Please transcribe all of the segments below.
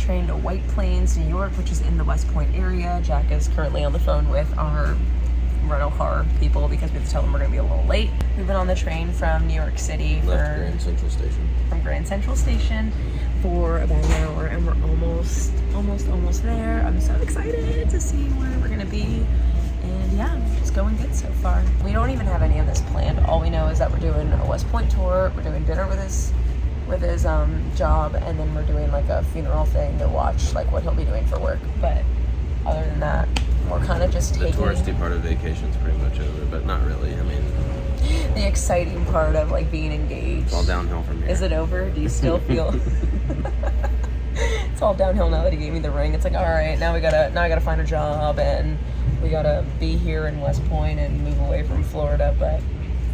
train to White Plains, New York, which is in the West Point area. Jack is currently on the phone with our rental car people because we have to tell them we're going to be a little late. We've been on the train from New York City Left Grand Central Station. From Grand Central Station for about an hour, and we're almost there. I'm so excited to see where we're going to be. And yeah, it's going good so far. We don't even have any of this planned. All we know is that we're doing a West Point tour. We're doing dinner with his job, and then we're doing like a funeral thing to watch like what he'll be doing for work. But other than that, we're kind of just taking... The touristy part of vacation's pretty much over, but not really. I mean... The exciting part of like being engaged. It's all downhill from here. Is it over? Do you still feel... It's all downhill now that he gave me the ring. It's like, all right, now I gotta find a job, and we gotta be here in West Point and move away from Florida, but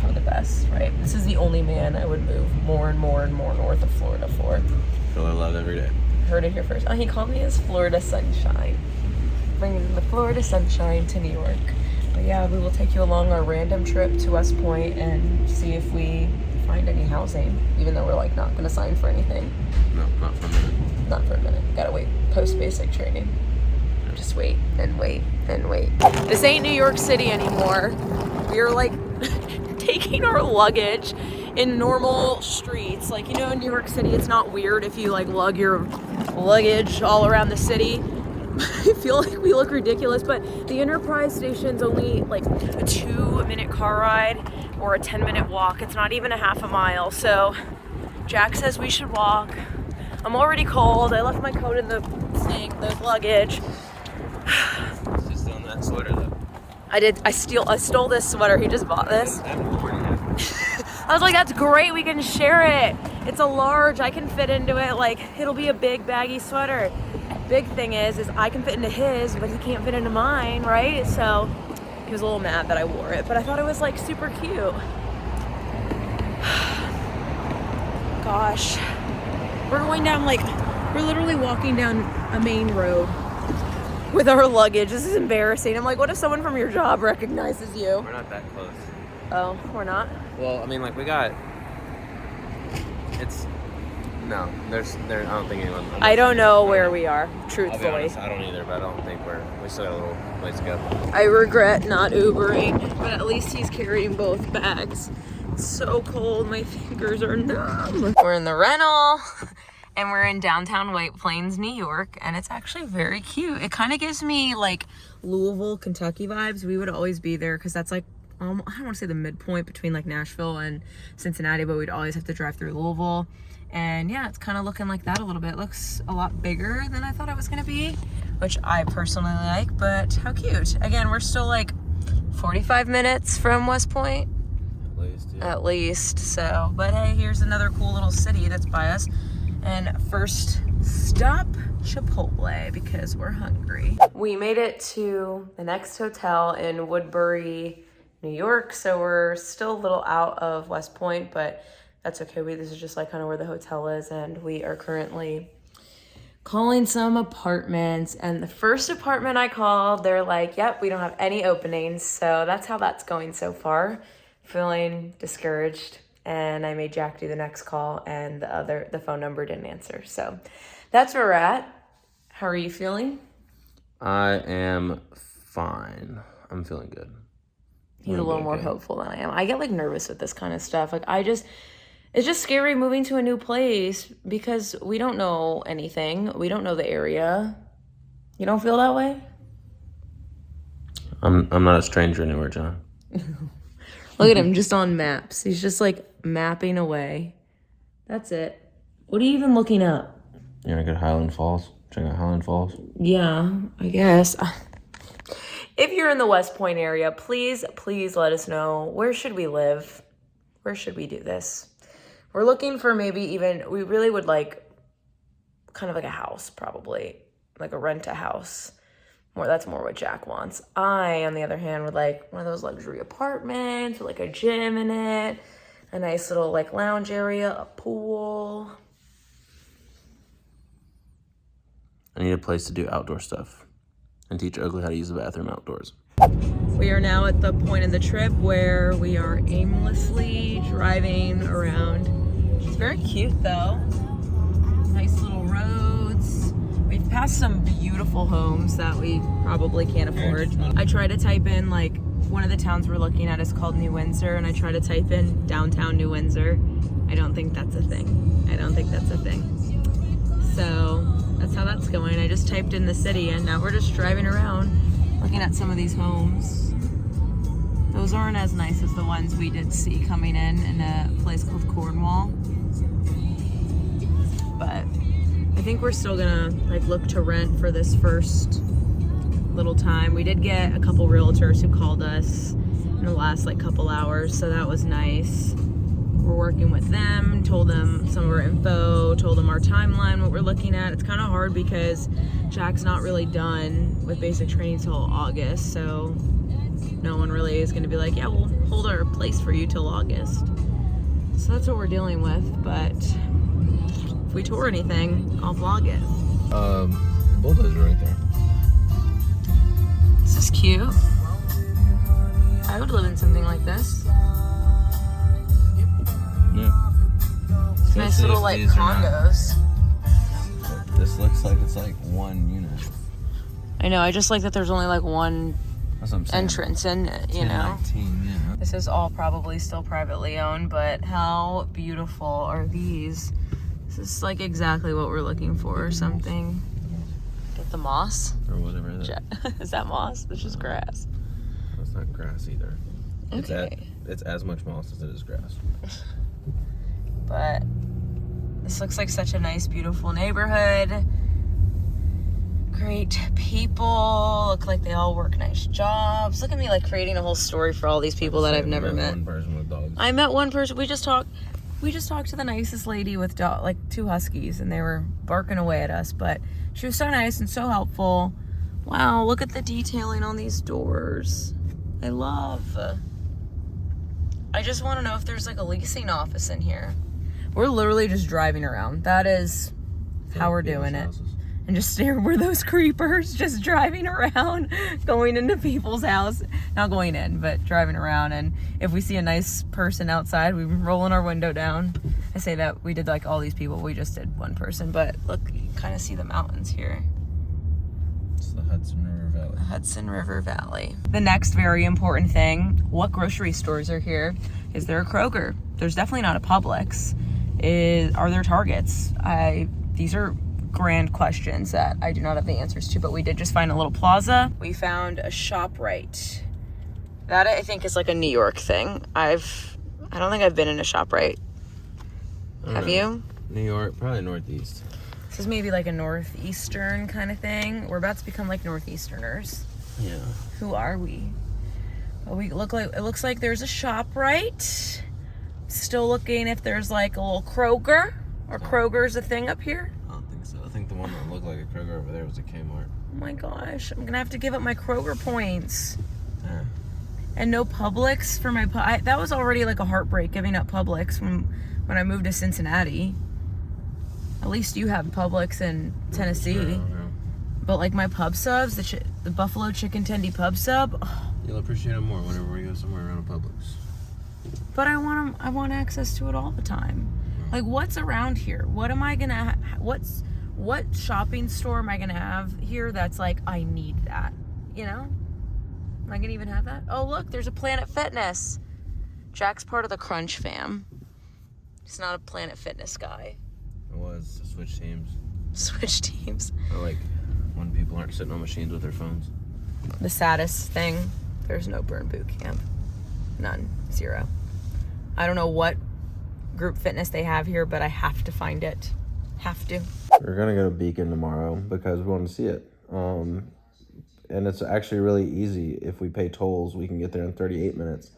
for the best, right? This is the only man I would move more and more and more north of Florida for. Feel our love every day. Heard it here first. Oh, he called me his Florida sunshine. Bringing the Florida sunshine to New York. But yeah, we will take you along our random trip to West Point and see if we find any housing, even though we're like not gonna sign for anything. No, not for a minute. Not for a minute. Gotta wait. Post-basic training. Just wait and wait and wait. This ain't New York City anymore. We're like taking our luggage in normal streets. Like, you know, in New York City, it's not weird if you like lug your luggage all around the city. I feel like we look ridiculous, but the Enterprise station's only like a 2-minute car ride or a 10-minute walk. It's not even a half a mile. So Jack says we should walk. I'm already cold. I left my coat in the thing, the luggage. Just on that sweater though. I did. I stole this sweater. He just bought this. I was like, that's great. We can share it. It's a large. I can fit into it. Like, it'll be a big baggy sweater. Big thing is I can fit into his, but he can't fit into mine, right? So he was a little mad that I wore it, but I thought it was like super cute. Gosh. We're going down we're literally walking down a main road with our luggage. This is embarrassing. I'm like, what if someone from your job recognizes you? We're not that close. Oh, we're not? Well, I mean, like, I don't think anyone... I don't know where we are, truthfully. I'll be honest, I don't either, but I don't think we still got a little ways to go. I regret not Ubering, but at least he's carrying both bags. It's so cold, my fingers are numb. We're in the rental, and we're in downtown White Plains, New York, and it's actually very cute. It kind of gives me like Louisville, Kentucky vibes. We would always be there because that's like, I don't want to say the midpoint between like Nashville and Cincinnati, but we'd always have to drive through Louisville. And yeah, it's kind of looking like that a little bit. It looks a lot bigger than I thought it was going to be, which I personally like, but how cute. Again, we're still like 45 minutes from West Point. At least, yeah. At least, so. But hey, here's another cool little city that's by us. And first stop, Chipotle, because we're hungry. We made it to the next hotel in Woodbury, New York. So we're still a little out of West Point, but that's okay. This is just like kind of where the hotel is, and we are currently calling some apartments. And the first apartment I called, they're like, yep, we don't have any openings. So that's how that's going so far. Feeling discouraged. And I made Jack do the next call, and the phone number didn't answer. So that's where we're at. How are you feeling? I am fine. I'm feeling good. He's a little more hopeful than I am. I get like nervous with this kind of stuff. Like it's just scary moving to a new place because we don't know anything. We don't know the area. You don't feel that way? I'm not a stranger anywhere, John. Look at him just on maps. He's just like mapping away. That's it. What are you even looking up? You're gonna go to Highland Falls? Check out Highland Falls? Yeah, I guess. If you're in the West Point area, please let us know. Where should we live? Where should we do this? We're looking for we really would like kind of like a house, probably. Like a rent-a-house. That's more what Jack wants. I, on the other hand, would like one of those luxury apartments with like a gym in it, a nice little like lounge area, a pool. I need a place to do outdoor stuff and teach Oakley how to use the bathroom outdoors. We are now at the point in the trip where we are aimlessly driving around. It's very cute though. Nice little roads. has some beautiful homes that we probably can't afford. I try to type in, like, one of the towns we're looking at is called New Windsor, and I try to type in downtown New Windsor. I don't think that's a thing. So that's how that's going. I just typed in the city, and now we're just driving around looking at some of these homes. Those aren't as nice as the ones we did see coming in a place called Cornwall. But I think we're still gonna like look to rent for this first little time. We did get a couple realtors who called us in the last like couple hours, so that was nice. We're working with them, told them some of our info, told them our timeline, what we're looking at. It's kind of hard because Jack's not really done with basic training till August, so no one really is going to be like, yeah, we'll hold our place for you till August. So that's what we're dealing with, but if we tour anything, I'll vlog it. Bulldozer right there. This is cute. I would live in something like this. Yeah. Nice little like condos. This looks like it's like one unit. I know, I just like that there's only like one That's what I'm saying. entrance in it, you know? 19, yeah. This is all probably still privately owned, but how beautiful are these? This is like exactly what we're looking for or something. Get the moss? Or whatever that Is that moss? This is grass. It's not grass either. Okay. It's as much moss as it is grass. But this looks like such a nice, beautiful neighborhood. Great people. Look like they all work nice jobs. Look at me like creating a whole story for all these people that I've never met. One person with dogs. I met one person. We just talked to the nicest lady with like 2 huskies, and they were barking away at us, but she was so nice and so helpful. Wow, look at the detailing on these doors. I just want to know if there's like a leasing office in here. We're literally just driving around. That is how we're doing it. And just stare, we're those creepers just driving around, going into people's house. Not going in, but driving around. And if we see a nice person outside, we're rolling our window down. I say that we did like all these people. We just did one person. But look, you can kind of see the mountains here. It's the Hudson River Valley. Hudson River Valley. The next very important thing, what grocery stores are here? Is there a Kroger? There's definitely not a Publix. Are there Targets? These are grand questions that I do not have the answers to, but we did just find a little plaza. We found a ShopRite. That I think is like a New York thing. I don't think I've been in a ShopRite. Have you? New York, probably Northeast. This is maybe like a Northeastern kind of thing. We're about to become like Northeasterners. Yeah. Who are we? Well, it looks like there's a ShopRite. Still looking if there's like a little Kroger, or Kroger's a thing up here. I don't think so. I think the one that looked like a Kroger over there was a Kmart. Oh my gosh, I'm gonna have to give up my Kroger points. Yeah. And no Publix for my that was already like a heartbreak giving up Publix when I moved to Cincinnati. At least you have Publix in Tennessee. Yeah. But like my pub subs, the Buffalo Chicken Tendy pub sub. Oh. You'll appreciate it more whenever we go somewhere around a Publix. But I want access to it all the time. Like, what's around here? What am I gonna? What shopping store am I gonna have here that's like I need that? You know? Am I gonna even have that? Oh look, there's a Planet Fitness. Jack's part of the Crunch fam. He's not a Planet Fitness guy. It was switch teams. Switch teams. I like when people aren't sitting on machines with their phones. The saddest thing, there's no burn boot camp. None. 0. I don't know what group fitness they have here, but I have to find it. Have to. We're gonna go to Beacon tomorrow because we want to see it. And it's actually really easy. If we pay tolls, we can get there in 38 minutes.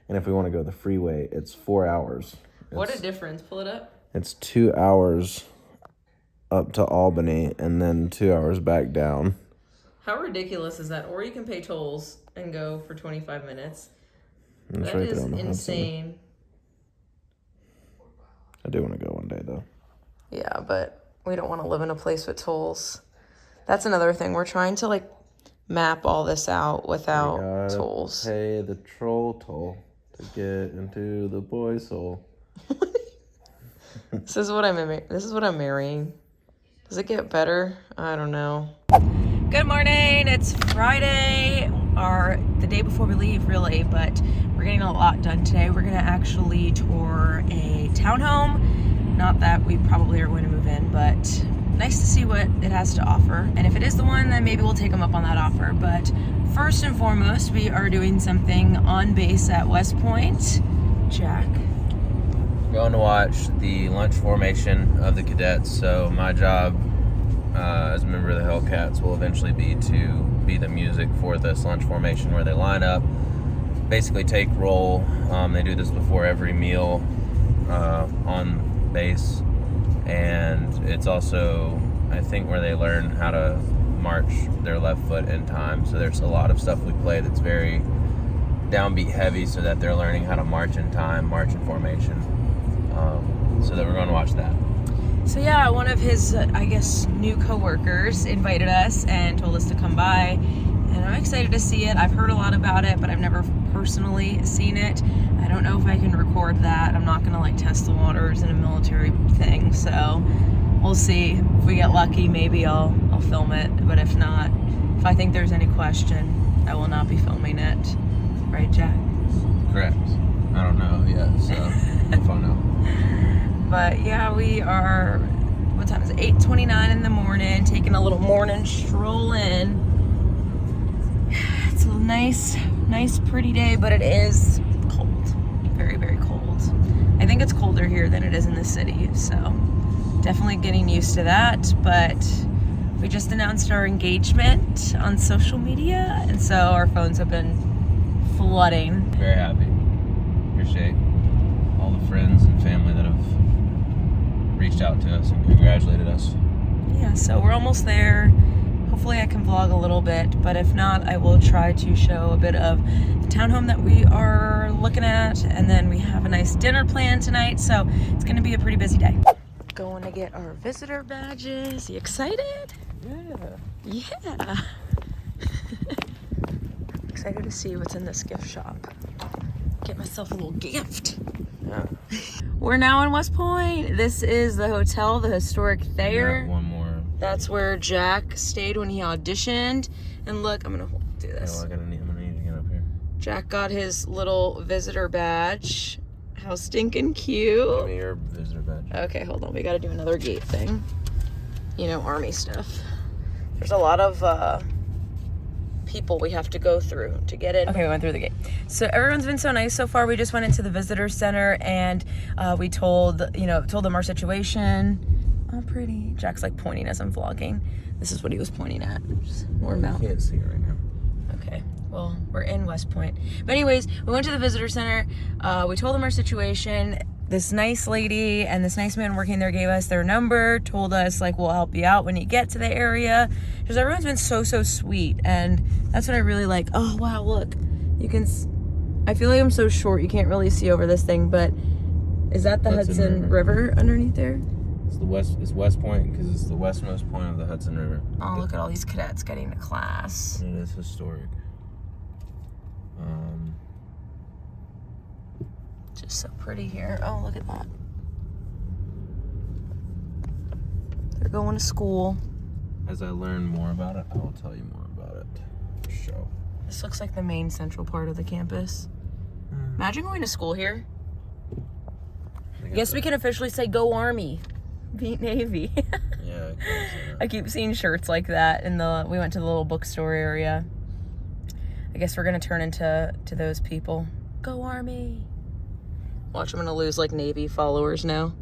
And if we want to go the freeway, it's 4 hours. What a difference. Pull it up. It's 2 hours up to Albany and then 2 hours back down. How ridiculous is that? Or you can pay tolls and go for 25 minutes. And it's That right is there on the Hudson. insane. I do want to go one day though. Yeah, but we don't want to live in a place with tolls. That's another thing. We're trying to like map all this out without tolls. Pay the troll toll to get into the boy's soul. This is what I'm marrying. Does it get better? I don't know. Good morning. It's Friday, or the day before we leave, really, but we're getting a lot done today. We're gonna actually tour a townhome. Not that we probably are going to move in, but nice to see what it has to offer. And if it is the one, then maybe we'll take them up on that offer. But first and foremost, we are doing something on base at West Point. Jack. Going to watch the lunch formation of the cadets. So my job as a member of the Hellcats will eventually be to be the music for this lunch formation where they line up, basically take roll. They do this before every meal on base, and it's also, I think, where they learn how to march their left foot in time. So there's a lot of stuff we play that's very downbeat heavy, so that they're learning how to march in time, march in formation. So that we're going to watch that. So yeah, one of his, I guess, new coworkers invited us and told us to come by, and I'm excited to see it. I've heard a lot about it, but I've never personally seen it. I don't know if I can record that. I'm not gonna like test the waters in a military thing, so we'll see. If we get lucky, maybe I'll film it, but if not, if I think there's any question, I will not be filming it. Right, Jack? Correct. I don't know yet, so we'll find out. But yeah, we are, what time is it? 8:29 in the morning, taking a little morning stroll in. It's a nice, pretty day, but it is cold. Very, very cold. I think it's colder here than it is in the city, so definitely getting used to that. But we just announced our engagement on social media, and so our phones have been flooding. Very happy. Appreciate all the friends and family that have reached out to us and congratulated us. Yeah, so we're almost there. Hopefully I can vlog a little bit, but if not, I will try to show a bit of the townhome that we are looking at, and then we have a nice dinner planned tonight, so it's gonna be a pretty busy day. Going to get our visitor badges. You excited? Yeah. Excited to see what's in this gift shop. Get myself a little gift. Yeah. We're now in West Point. This is the hotel, the Historic Thayer. One more. That's where Jack stayed when he auditioned. And look, I'm gonna do this. I'm gonna need to get up here. Jack got his little visitor badge. How stinking cute. Give me your visitor badge. Okay, hold on. We gotta do another gate thing. You know, army stuff. There's a lot of people we have to go through to get in. Okay, we went through the gate. So everyone's been so nice so far. We just went into the visitor center, and we told them our situation. Oh, pretty. Jack's like pointing as I'm vlogging. This is what he was pointing at. Just warm out. I can't see it right now. Okay, well, we're in West Point. But anyways, we went to the visitor center. We told them our situation. This nice lady and this nice man working there gave us their number, told us, like, we'll help you out when you get to the area. Because everyone's been so sweet, and that's what I really like. Oh, wow, look. You can... I feel like I'm so short, you can't really see over this thing, but is that the Hudson River underneath there? It's West Point because it's the westmost point of the Hudson River. Oh, look at all these cadets getting to class. And it is historic. Just so pretty here. Oh, look at that. They're going to school. As I learn more about it, I will tell you more about it. For sure. This looks like the main central part of the campus. Imagine going to school here. I guess we can officially say go Army, beat Navy. Yeah, I keep seeing shirts like that in we went to the little bookstore area. I guess we're gonna turn into those people. Go Army. Watch, I'm gonna lose like Navy followers now.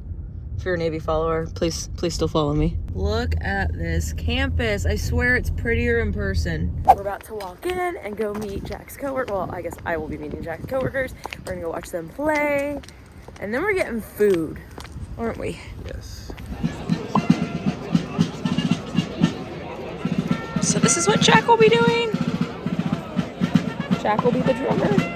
If you're a Navy follower, please still follow me. Look at this campus. I swear it's prettier in person. We're about to walk in and go meet Jack's coworker. Well, I guess I will be meeting Jack's coworkers. We're gonna go watch them play. And then we're getting food, aren't we? Yes. So this is what Jack will be doing. Jack will be the drummer.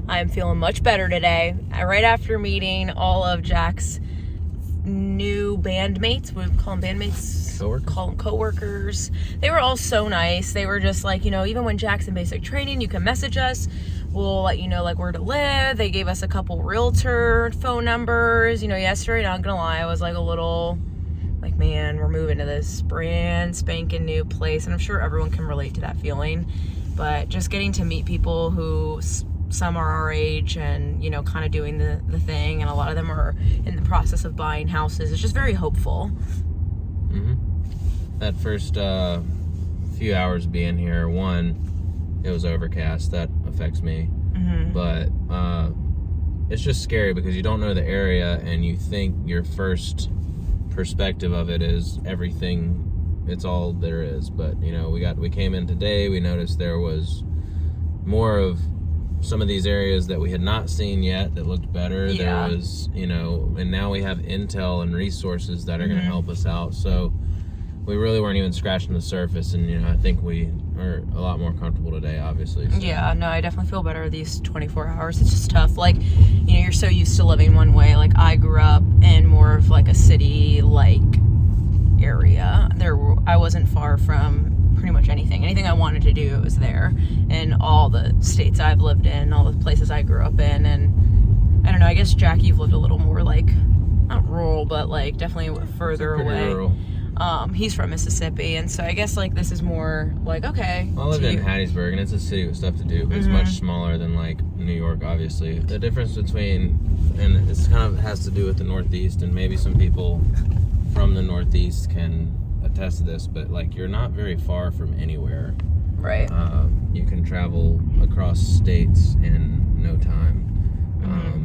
I'm feeling much better today. Right after meeting all of Jack's new bandmates. We call them bandmates. Coworkers? Call them coworkers. They were all so nice. They were just like, you know, even when Jack's in basic training, you can message us. We'll let you know like where to live. They gave us a couple realtor phone numbers. You know, yesterday, not gonna lie, I was like a little like, man, we're moving to this brand spanking new place. And I'm sure everyone can relate to that feeling. But just getting to meet people who some are our age and, you know, kind of doing the thing. And a lot of them are in the process of buying houses. It's just very hopeful. Mm-hmm. That first few hours being here, it was overcast. That affects me. Mm-hmm. But it's just scary because you don't know the area and you think your first perspective of it is everything, it's all there is. But, you know, we came in today, we noticed there was more of some of these areas that we had not seen yet that looked better. Yeah. There was, you know, and now we have intel and resources that are going to help us out. So we really weren't even scratching the surface, and, you know, I think we are a lot more comfortable today, obviously. So. Yeah, no, I definitely feel better these 24 hours. It's just tough. Like, you know, you're so used to living one way. Like, I grew up in more of like a city-like area. I wasn't far from pretty much anything. Anything I wanted to do, it was there. In all the states I've lived in, all the places I grew up in. And I don't know, I guess, Jack, you've lived a little more like, not rural, but like definitely further away. Rural. He's from Mississippi, and so I guess like this is more like, okay. I lived in Hattiesburg, and it's a city with stuff to do, but it's much smaller than like New York, obviously. The difference between, and it's kind of has to do with the Northeast, and maybe some people from the Northeast can attest to this, but like you're not very far from anywhere. Right. You can travel across states in no time.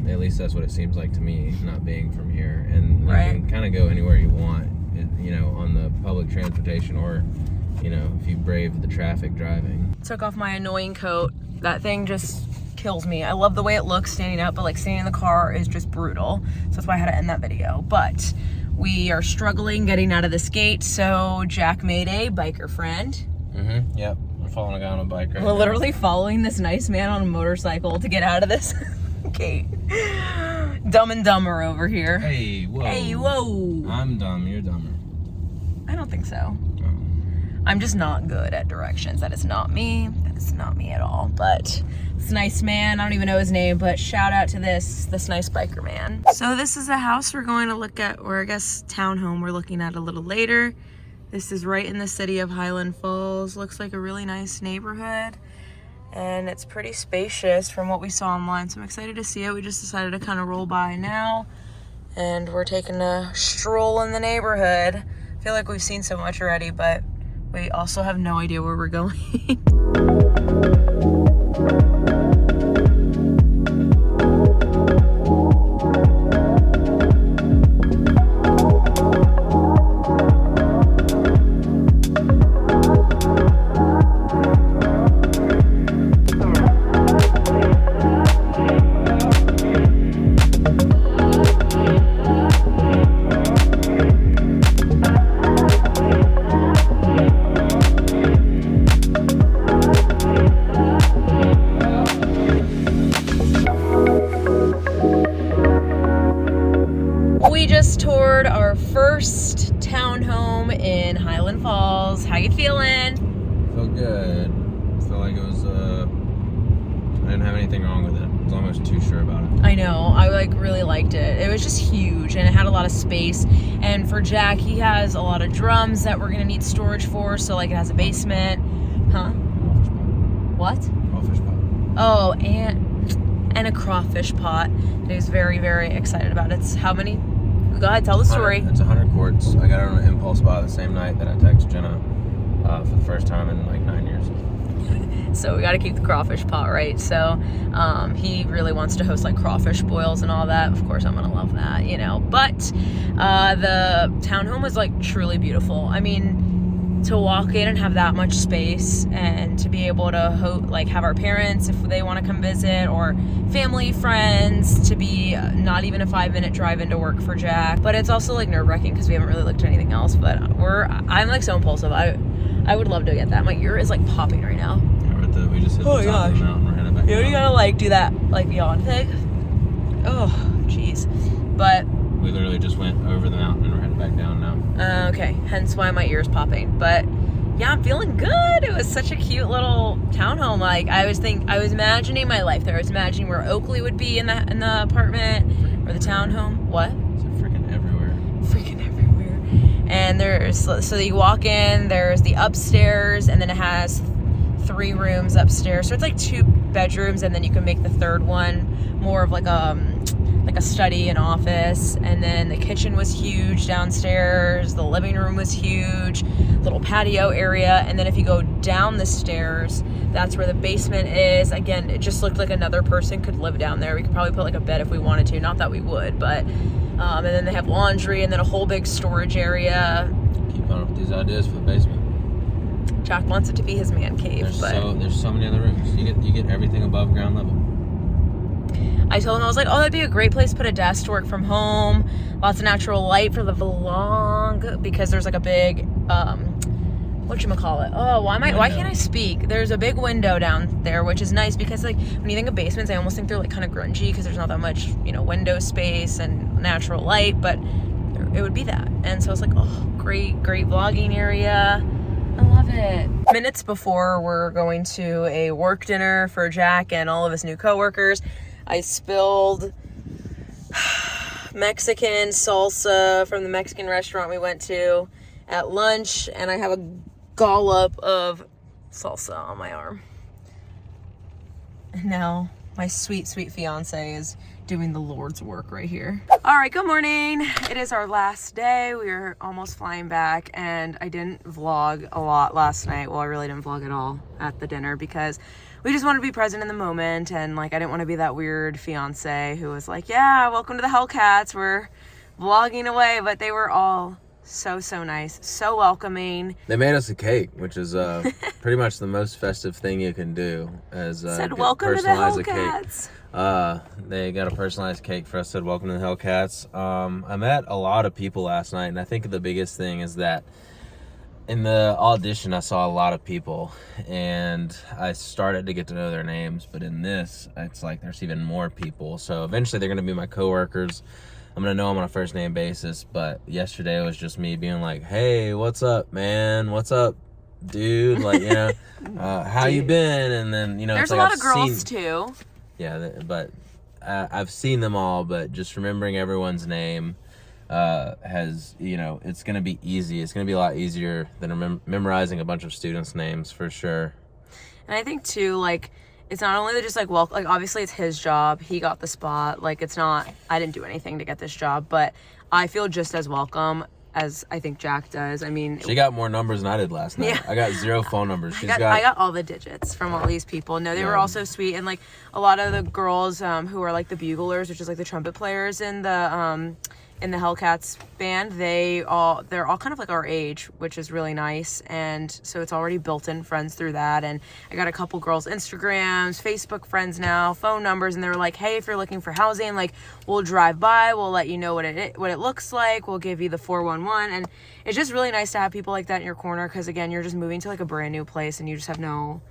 At least that's what it seems like to me, not being from here. And you can kind of go anywhere you want, you know, on the public transportation, or, you know, if you brave the traffic driving. Took off my annoying coat. That thing just kills me. I love the way it looks standing up, but like standing in the car is just brutal. So that's why I had to end that video. But we are struggling getting out of this gate, so Jack made a biker friend. Yep. I'm following a guy on a bike right We're literally following this nice man on a motorcycle to get out of this gate. Dumb and Dumber over here. Hey, whoa. Hey, whoa. I'm dumb, you're dumber. I don't think so. I'm just not good at directions. That is not me. That is not me at all. But this nice man, I don't even know his name, but shout out to this nice biker man. So this is the house we're going to look at, or I guess townhome we're looking at a little later. This is right in the city of Highland Falls. Looks like a really nice neighborhood. And it's pretty spacious from what we saw online. So I'm excited to see it. We just decided to kind of roll by now. And we're taking a stroll in the neighborhood. I feel like we've seen so much already, but we also have no idea where we're going. We just toured our first townhome in Highland Falls. How you feeling? Felt good. Felt like it was, I didn't have anything wrong with it. I was almost too sure about it. I know, I like really liked it. It was just huge and it had a lot of space. And for Jack, he has a lot of drums that we're gonna need storage for. So like it has a basement. Huh? What? Crawfish pot. Oh, and a crawfish pot. And he was very, very excited about it. It's how many? Go ahead, tell the story. It's 100 quarts. I got it on an impulse buy the same night that I texted Jenna for the first time in like 9 years. So we got to keep the crawfish pot, right? So he really wants to host like crawfish boils and all that. Of course, I'm gonna love that, you know. But the townhome was like truly beautiful. I mean, to walk in and have that much space, and to be able to have our parents if they want to come visit, or family, friends, to be not even a 5-minute drive into work for Jack. But it's also like nerve-wracking because we haven't really looked at anything else. But I'm like so impulsive. I would love to get that. My ear is like popping right now. We just hit the top of the mountain. We're headed back. You gotta like do that like yawn thing. Oh, jeez. But We literally just went over the mountain and we're heading back down now. Okay, hence why my ear's popping. But yeah, I'm feeling good. It was such a cute little townhome. Like I was imagining my life there. I was imagining where Oakley would be in the apartment or the townhome. What? It's freaking everywhere. Freaking everywhere. And so you walk in, there's the upstairs, and then it has 3 rooms upstairs. So it's like 2 bedrooms, and then you can make the third one more of like a study and office. And then the kitchen was huge downstairs. The living room was huge, little patio area. And then if you go down the stairs, that's where the basement is. Again, it just looked like another person could live down there. We could probably put like a bed if we wanted to. Not that we would, but and then they have laundry and then a whole big storage area. Keep on with these ideas for the basement. Jack wants it to be his man cave. There's so many other rooms. You get everything above ground level. I told him, I was like, oh, that'd be a great place to put a desk to work from home. Lots of natural light for the vlog, because there's like a big, whatchamacallit? Oh, why can't I speak? There's a big window down there, which is nice because like when you think of basements, I almost think they're like kind of grungy because there's not that much, window space and natural light, but it would be that. And so I was like, oh, great vlogging area. I love it. Minutes before we're going to a work dinner for Jack and all of his new coworkers, I spilled Mexican salsa from the Mexican restaurant we went to at lunch, and I have a dollop of salsa on my arm. And now my sweet, sweet fiance is doing the Lord's work right here. All right, good morning. It is our last day. We are almost flying back, and I didn't vlog a lot last night. Well, I really didn't vlog at all at the dinner because we just wanted to be present in the moment, and like I didn't want to be that weird fiance who was like, yeah, welcome to the Hellcats. We're vlogging away, but they were all so nice, so welcoming. They made us a cake, which is pretty much the most festive thing you can do. Said welcome to the Hellcats. They got a personalized cake for us. Said welcome to the Hellcats. I met a lot of people last night, and I think the biggest thing is that in the audition I saw a lot of people, and I started to get to know their names. But in this, it's like there's even more people. So eventually they're gonna be my coworkers. I'm gonna know them on a first name basis. But yesterday it was just me being like, hey, what's up, man? What's up, dude? Like, how you been? And then there's it's like a lot of girls too. Yeah, but I've seen them all, but just remembering everyone's name has, it's going to be easy. It's going to be a lot easier than memorizing a bunch of students' names for sure. And I think too, like, it's not only just like, well, like obviously it's his job. He got the spot. Like, it's not, I didn't do anything to get this job, but I feel just as welcome as I think Jack does. I mean, she got more numbers than I did last night. Yeah. I got 0 phone numbers. I got all the digits from all these people. No, they were all so sweet. And like a lot of the girls who are like the buglers, which is like the trumpet players in the Hellcats band, they're all kind of like our age, which is really nice. And so it's already built in friends through that. And I got a couple girls' Instagrams, Facebook friends now, phone numbers, and they were like, hey, if you're looking for housing, like we'll drive by, we'll let you know what it looks like, we'll give you the 411. And it's just really nice to have people like that in your corner, because again, you're just moving to like a brand new place and you just have no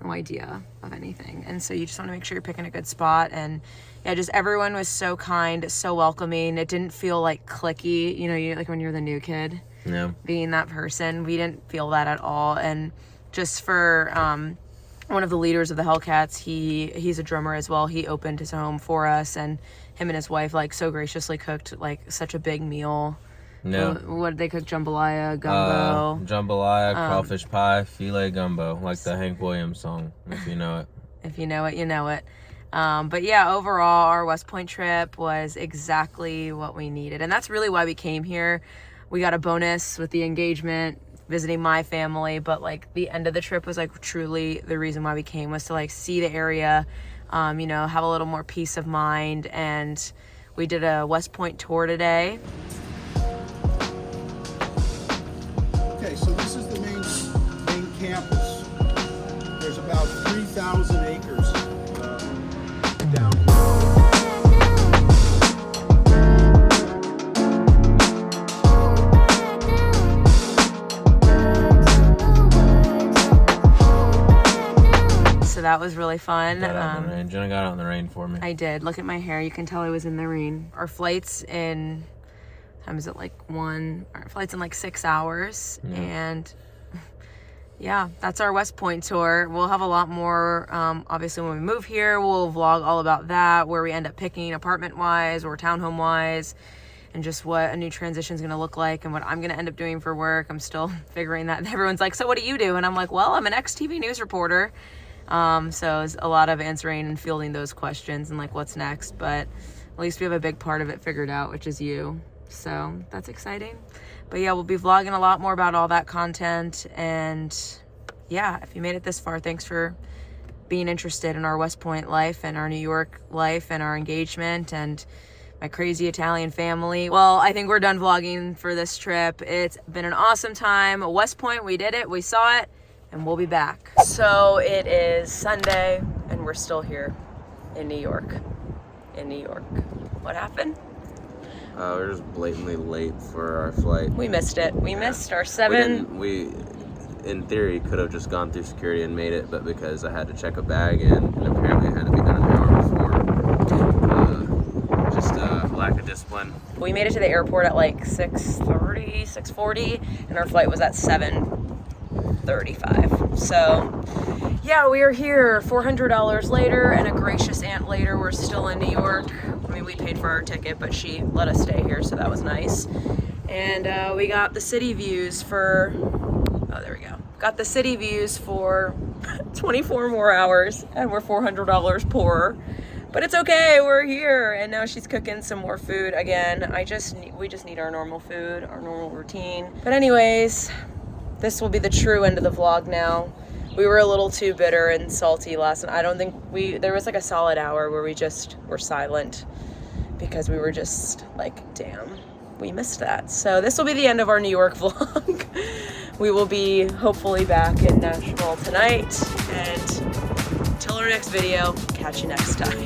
idea of anything. And so you just want to make sure you're picking a good spot. And yeah, just everyone was so kind, so welcoming. It didn't feel like cliquey, you like when you're the new kid, being that person. We didn't feel that at all. And just for one of the leaders of the Hellcats, he's a drummer as well. He opened his home for us, and him and his wife like so graciously cooked like such a big meal. No. What did they cook? Jambalaya, gumbo. Jambalaya, crawfish pie, filet gumbo, like the Hank Williams song, if you know it. If you know it, you know it. But yeah, overall, our West Point trip was exactly what we needed. And that's really why we came here. We got a bonus with the engagement, visiting my family, but like the end of the trip was like truly the reason why we came, was to like see the area, have a little more peace of mind. And we did a West Point tour today. Okay, so this is the main campus. There's about 3,000 acres down here. So that was really fun. Jenna got out in the rain for me. I did. Look at my hair. You can tell I was in the rain. Our flight's in time is it, like 1? Our flight's in like 6 hours. Yeah. And yeah, that's our West Point tour. We'll have a lot more, obviously when we move here, we'll vlog all about that, where we end up picking apartment wise or townhome wise, and just what a new transition is going to look like and what I'm going to end up doing for work. I'm still figuring that. Everyone's like, so what do you do? And I'm like, well, I'm an ex-TV news reporter. So it's a lot of answering and fielding those questions and like what's next. But at least we have a big part of it figured out, which is you. So that's exciting. But yeah, we'll be vlogging a lot more about all that content. And yeah, if you made it this far, thanks for being interested in our West Point life and our New York life and our engagement and my crazy Italian family. Well, I think we're done vlogging for this trip. It's been an awesome time. West Point, we did it, we saw it, and we'll be back. So it is Sunday, and we're still here in New York. What happened? We're just blatantly late for our flight. We missed it. We missed our 7. We in theory, could have just gone through security and made it, but because I had to check a bag in, and apparently it had to be done an hour before, lack of discipline. We made it to the airport at like 6:30, 6:40, and our flight was at 7:35. So yeah, we are here $400 later and a gracious aunt later. We're still in New York. I mean, we paid for our ticket, but she let us stay here, so that was nice. And we got the city views for, oh, there we go. Got the city views for 24 more hours, and we're $400 poorer. But it's okay, we're here. And now she's cooking some more food again. We just need our normal food, our normal routine. But anyways, this will be the true end of the vlog now. We were a little too bitter and salty last night. I don't think there was like a solid hour where we just were silent because we were just like, damn, we missed that. So this will be the end of our New York vlog. We will be hopefully back in Nashville tonight, and till our next video, catch you next time.